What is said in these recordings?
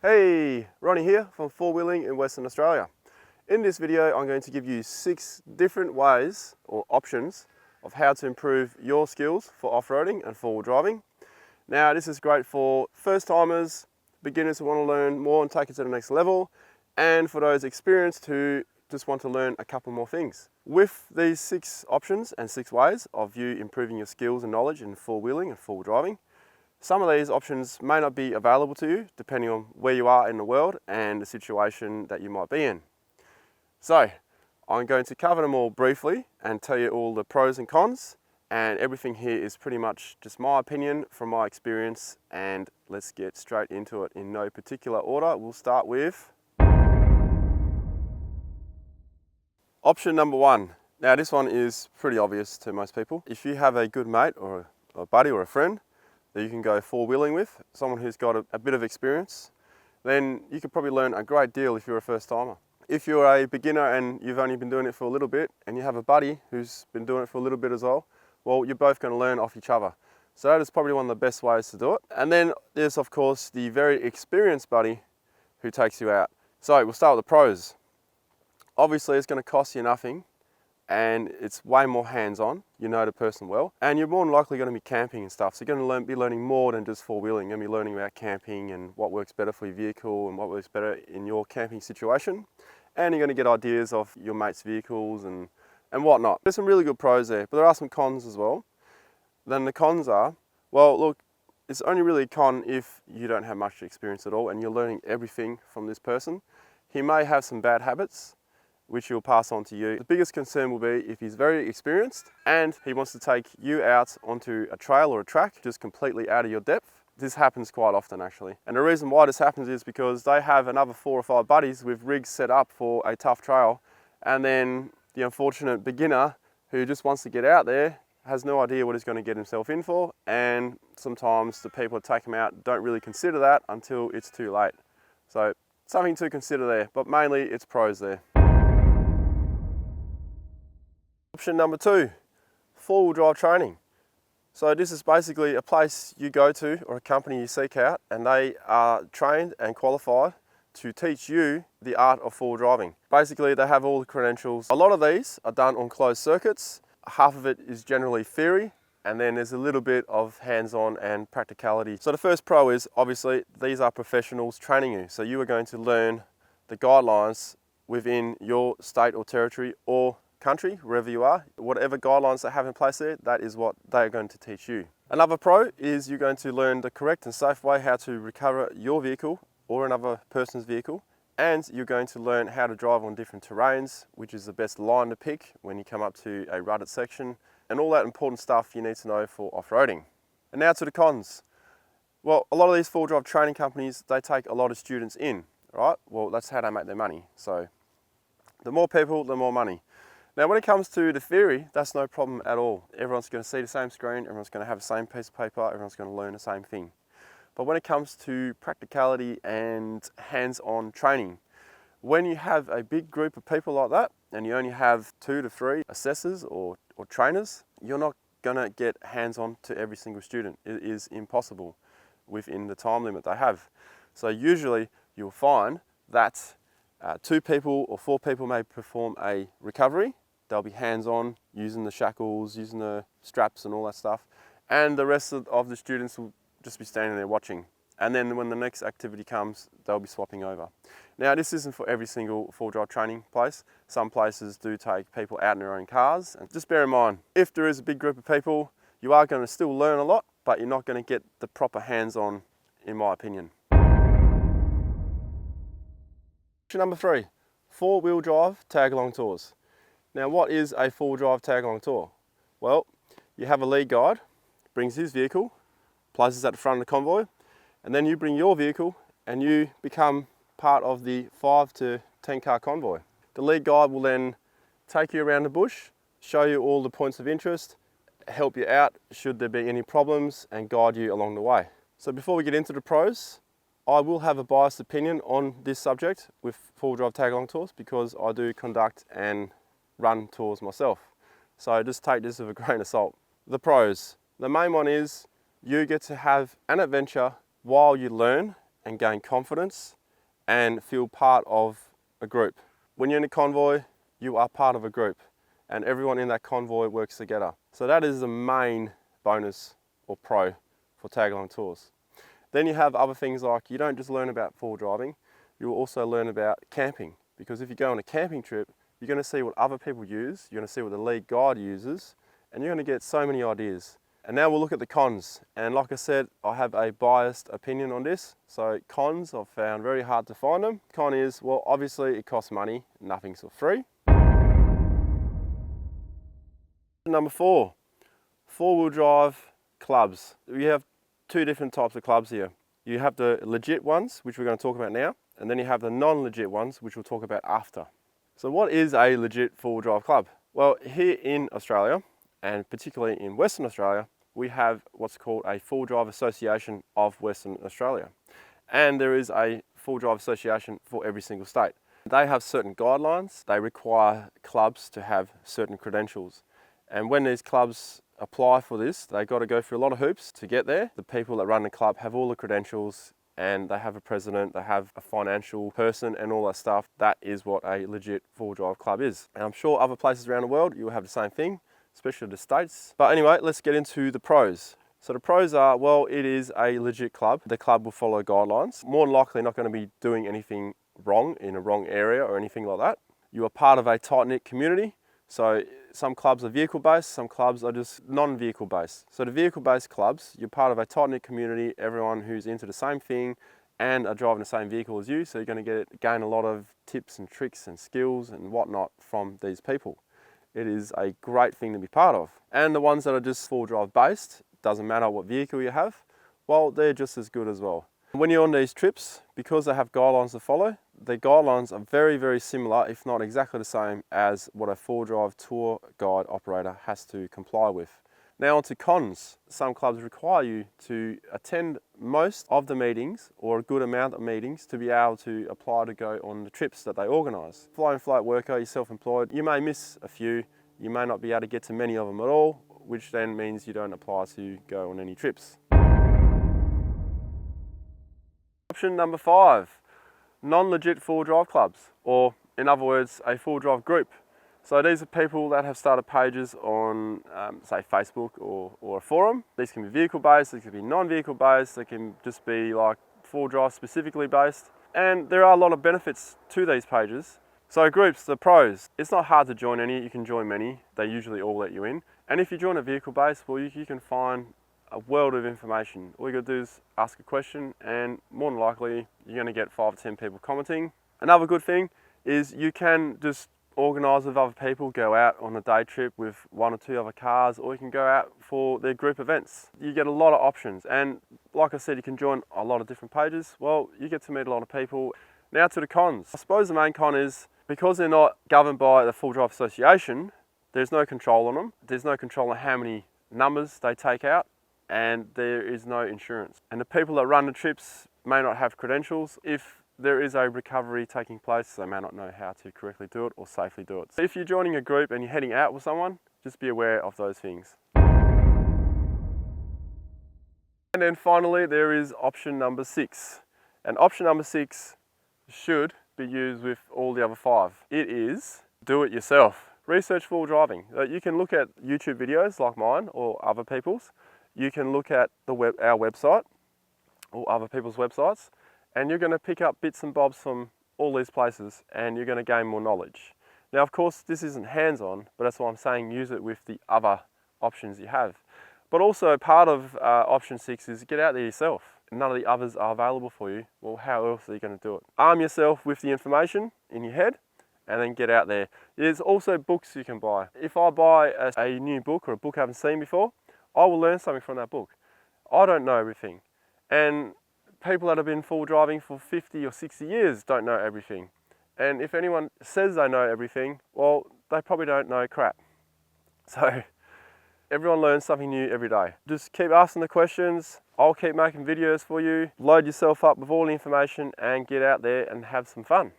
Hey, Ronnie here from Four Wheeling in Western Australia. In this video, I'm going to give you 6 different ways or options of how to improve your skills for off-roading and four-wheel driving. Now, this is great for first-timers, beginners who want to learn more and take it to the next level, and for those experienced who just want to learn a couple more things. With these 6 options and 6 ways of you improving your skills and knowledge in four-wheeling and four-wheel driving, some of these options may not be available to you depending on where you are in the world and the situation that you might be in. So, I'm going to cover them all briefly and tell you all the pros and cons, and everything here is pretty much just my opinion from my experience, and let's get straight into it in no particular order. We'll start with option number 1. Now this one is pretty obvious to most people. If you have a good mate or a buddy or a friend that you can go four-wheeling with, someone who's got a bit of experience, then you could probably learn a great deal if you're a first-timer. If you're a beginner and you've only been doing it for a little bit and you have a buddy who's been doing it for a little bit as well, you're both going to learn off each other. So that is probably one of the best ways to do it. And then there's of course the very experienced buddy who takes you out. So we'll start with the pros. Obviously it's going to cost you nothing, and it's way more hands-on. You know the person well, and you're more than likely going to be camping and stuff, so you're going to be learning more than just four-wheeling. You're going to be learning about camping and what works better for your vehicle and what works better in your camping situation, and you're going to get ideas of your mates' vehicles and whatnot. There's some really good pros there, but there are some cons as well. Then the cons are, well look, it's only really a con if you don't have much experience at all and you're learning everything from this person. He may have some bad habits which he'll pass on to you. The biggest concern will be if he's very experienced and he wants to take you out onto a trail or a track just completely out of your depth. This happens quite often actually. And the reason why this happens is because they have another 4 or 5 buddies with rigs set up for a tough trail, and then the unfortunate beginner who just wants to get out there has no idea what he's going to get himself in for, and sometimes the people that take him out don't really consider that until it's too late. So something to consider there, but mainly it's pros there. Option number 2, four-wheel drive training. So this is basically a place you go to or a company you seek out, and they are trained and qualified to teach you the art of four-wheel driving. Basically they have all the credentials. A lot of these are done on closed circuits. Half of it is generally theory, and then there's a little bit of hands-on and practicality. So the first pro is obviously these are professionals training you. So you are going to learn the guidelines within your state or territory or country, wherever you are. Whatever guidelines they have in place there, that is what they are going to teach you. Another pro is you're going to learn the correct and safe way how to recover your vehicle or another person's vehicle, and you're going to learn how to drive on different terrains, which is the best line to pick when you come up to a rutted section, and all that important stuff you need to know for off-roading. And now to the cons. Well, a lot of these four-wheel drive training companies, they take a lot of students in, right? Well, that's how they make their money. So the more people, the more money. Now when it comes to the theory, that's no problem at all. Everyone's going to see the same screen, everyone's going to have the same piece of paper, everyone's going to learn the same thing. But when it comes to practicality and hands-on training, when you have a big group of people like that and you only have 2 to 3 assessors or trainers, you're not going to get hands-on to every single student. It is impossible within the time limit they have. So usually you'll find that 2 people or 4 people may perform a recovery. They'll be hands-on, using the shackles, using the straps and all that stuff. And the rest of the students will just be standing there watching. And then when the next activity comes, they'll be swapping over. Now this isn't for every single four-wheel drive training place. Some places do take people out in their own cars. And just bear in mind, if there is a big group of people, you are going to still learn a lot, but you're not going to get the proper hands-on, in my opinion. Option number 3, four-wheel drive tag-along tours. Now what is a four-wheel drive tag-along tour? Well, you have a lead guide, brings his vehicle, places at the front of the convoy, and then you bring your vehicle and you become part of the 5 to 10 car convoy. The lead guide will then take you around the bush, show you all the points of interest, help you out should there be any problems, and guide you along the way. So before we get into the pros, I will have a biased opinion on this subject with four-wheel drive tag-along tours because I do conduct and run tours myself. So just take this with a grain of salt. The pros. The main one is you get to have an adventure while you learn and gain confidence and feel part of a group. When you're in a convoy, you are part of a group and everyone in that convoy works together. So that is the main bonus or pro for tag along tours. Then you have other things like you don't just learn about four-wheel driving, you will also learn about camping. Because if you go on a camping trip, you're going to see what other people use, you're going to see what the lead guide uses, and you're going to get so many ideas. And now we'll look at the cons. And like I said, I have a biased opinion on this. So cons, I've found very hard to find them. Con is, well, obviously it costs money, nothing's for free. Number 4, four-wheel drive clubs. We have two different types of clubs here. You have the legit ones, which we're going to talk about now, and then you have the non-legit ones, which we'll talk about after. So what is a legit four-wheel drive club? Well, here in Australia, and particularly in Western Australia, we have what's called a Four-Wheel Drive Association of Western Australia. And there is a Four-Wheel Drive Association for every single state. They have certain guidelines. They require clubs to have certain credentials. And when these clubs apply for this, they've got to go through a lot of hoops to get there. The people that run the club have all the credentials and they have a president, they have a financial person and all that stuff. That is what a legit four-wheel drive club is. And I'm sure other places around the world, you'll have the same thing, especially the States. But anyway, let's get into the pros. So the pros are, well, it is a legit club. The club will follow guidelines. More than likely not going to be doing anything wrong in a wrong area or anything like that. You are part of a tight-knit community. So some clubs are vehicle-based, some clubs are just non-vehicle-based. So the vehicle-based clubs, you're part of a tight-knit community, everyone who's into the same thing and are driving the same vehicle as you. So you're going to gain a lot of tips and tricks and skills and whatnot from these people. It is a great thing to be part of. And the ones that are just four-wheel drive based, doesn't matter what vehicle you have, well, they're just as good as well. When you're on these trips, because they have guidelines to follow, the guidelines are very, very similar, if not exactly the same as what a four-wheel drive tour guide operator has to comply with. Now on to cons. Some clubs require you to attend most of the meetings or a good amount of meetings to be able to apply to go on the trips that they organise. Fly and float worker, you're self-employed, you may miss a few, you may not be able to get to many of them at all, which then means you don't apply to go on any trips. Option number 5, non-legit four-wheel drive clubs, or in other words, a four-wheel drive group. So these are people that have started pages on, say, Facebook or a forum. These can be vehicle-based, these can be non-vehicle-based, they can just be like four-wheel drive specifically based. And there are a lot of benefits to these pages. So groups, the pros, it's not hard to join any, you can join many, they usually all let you in. And if you join a vehicle-based, well, you can find a world of information. All you gotta do is ask a question and more than likely you're gonna get 5 or 10 people commenting. Another good thing is you can just organise with other people, go out on a day trip with 1 or 2 other cars, or you can go out for their group events. You get a lot of options, and like I said, you can join a lot of different pages. Well, you get to meet a lot of people. Now to the cons. I suppose the main con is because they're not governed by the Four-Wheel Drive Association, there's no control on them. There's no control on how many numbers they take out, and there is no insurance. And the people that run the trips may not have credentials. If there is a recovery taking place, they may not know how to correctly do it or safely do it. So if you're joining a group and you're heading out with someone, just be aware of those things. And then finally, there is option number 6. And option number 6 should be used with all the other 5. It is do it yourself. Research four-wheel driving. You can look at YouTube videos like mine or other people's. You can look at our website or other people's websites, and you're going to pick up bits and bobs from all these places and you're going to gain more knowledge. Now, of course, this isn't hands-on, but that's why I'm saying use it with the other options you have. But also part of option 6 is get out there yourself. None of the others are available for you. Well, how else are you going to do it? Arm yourself with the information in your head and then get out there. There's also books you can buy. If I buy a new book or a book I haven't seen before, I will learn something from that book. I don't know everything. And people that have been full driving for 50 or 60 years don't know everything. And if anyone says they know everything, well, they probably don't know crap. So everyone learns something new every day. Just keep asking the questions. I'll keep making videos for you. Load yourself up with all the information and get out there and have some fun.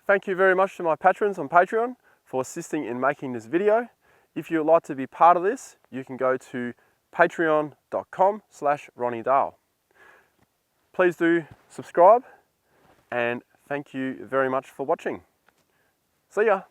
Thank you very much to my patrons on Patreon for assisting in making this video. If you'd like to be part of this, you can go to patreon.com/Ronnie Dahl. please do subscribe, and thank you very much for watching. See ya.